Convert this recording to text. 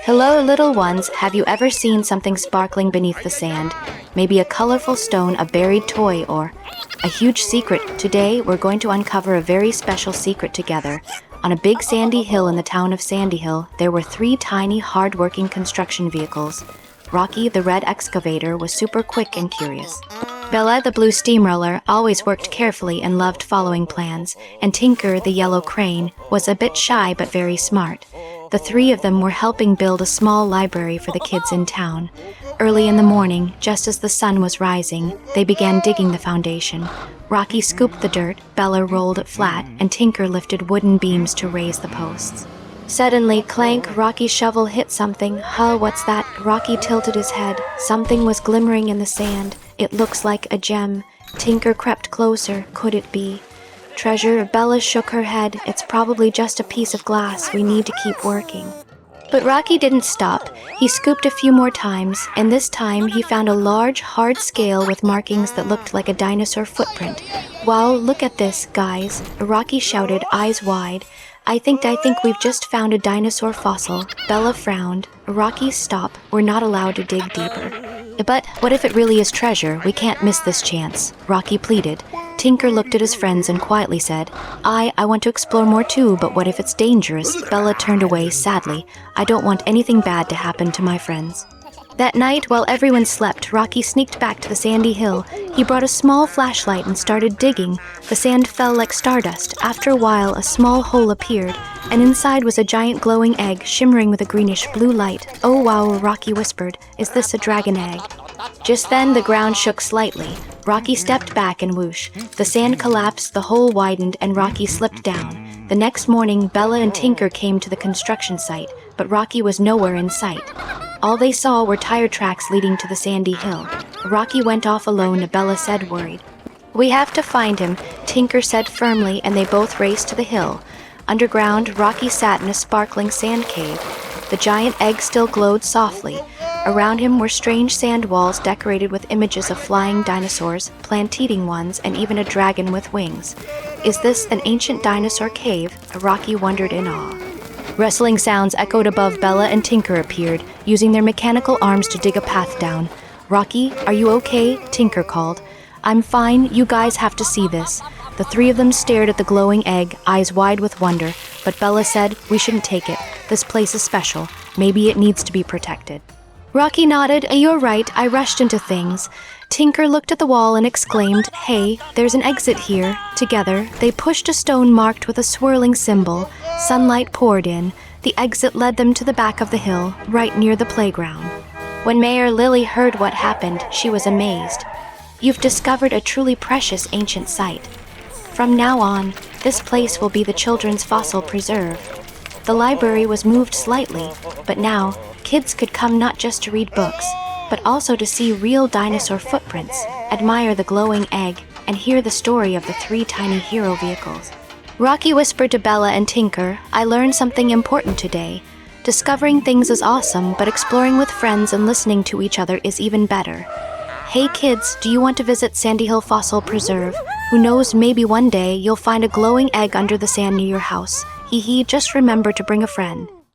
Hello, little ones. Have you ever seen something sparkling beneath the sand? Maybe a colorful stone, a buried toy, or a huge secret. Today, we're going to uncover a very special secret together. On a big sandy hill in the town of Sandy Hill, there were 3 tiny, hard-working construction vehicles. Rocky, the red excavator, was super quick and curious. Bella, the blue steamroller, always worked carefully and loved following plans, and Tinker, the yellow crane, was a bit shy but very smart. The 3 of them were helping build a small library for the kids in town. Early in the morning, just as the sun was rising, they began digging the foundation. Rocky scooped the dirt, Bella rolled it flat, and Tinker lifted wooden beams to raise the posts. Suddenly, clank, Rocky's shovel hit something. Huh, what's that? Rocky tilted his head. Something was glimmering in the sand. It looks like a gem. Tinker crept closer. Could it be treasure? Bella shook her head. It's probably just a piece of glass. We need to keep working. But Rocky didn't stop. He scooped a few more times, and this time he found a large, hard scale with markings that looked like a dinosaur footprint. Wow, look at this, guys, Rocky shouted, eyes wide. I think we've just found a dinosaur fossil. Bella frowned. Rocky, stop. We're not allowed to dig deeper. But what if it really is treasure? We can't miss this chance, Rocky pleaded. Tinker looked at his friends and quietly said, I want to explore more too, but what if it's dangerous? Bella turned away sadly. I don't want anything bad to happen to my friends. That night, while everyone slept, Rocky sneaked back to the sandy hill. He brought a small flashlight and started digging. The sand fell like stardust. After a while, a small hole appeared, and inside was a giant glowing egg shimmering with a greenish-blue light. Oh wow, Rocky whispered. Is this a dragon egg? Just then, the ground shook slightly. Rocky stepped back and whoosh. The sand collapsed, the hole widened, and Rocky slipped down. The next morning, Bella and Tinker came to the construction site, but Rocky was nowhere in sight. All they saw were tire tracks leading to the sandy hill. Rocky went off alone, Bella said, worried. We have to find him, Tinker said firmly, and they both raced to the hill. Underground, Rocky sat in a sparkling sand cave. The giant egg still glowed softly. Around him were strange sand walls decorated with images of flying dinosaurs, plant-eating ones, and even a dragon with wings. Is this an ancient dinosaur cave? Rocky wondered in awe. Rustling sounds echoed above. Bella and Tinker appeared, using their mechanical arms to dig a path down. Rocky, are you okay? Tinker called. I'm fine. You guys have to see this. The 3 of them stared at the glowing egg, eyes wide with wonder, but Bella said, we shouldn't take it. This place is special. Maybe it needs to be protected. Rocky nodded. You're right. I rushed into things. Tinker looked at the wall and exclaimed, hey, there's an exit here. Together, they pushed a stone marked with a swirling symbol. Sunlight poured in. The exit led them to the back of the hill, right near the playground. When Mayor Lily heard what happened, she was amazed. You've discovered a truly precious ancient site. From now on, this place will be the children's fossil preserve. The library was moved slightly, but now, kids could come not just to read books, but also to see real dinosaur footprints, admire the glowing egg, and hear the story of the 3 tiny hero vehicles. Rocky whispered to Bella and Tinker, I learned something important today. Discovering things is awesome, but exploring with friends and listening to each other is even better. Hey kids, do you want to visit Sandy Hill Fossil Preserve? Who knows, maybe one day you'll find a glowing egg under the sand near your house. Hee hee, just remember to bring a friend.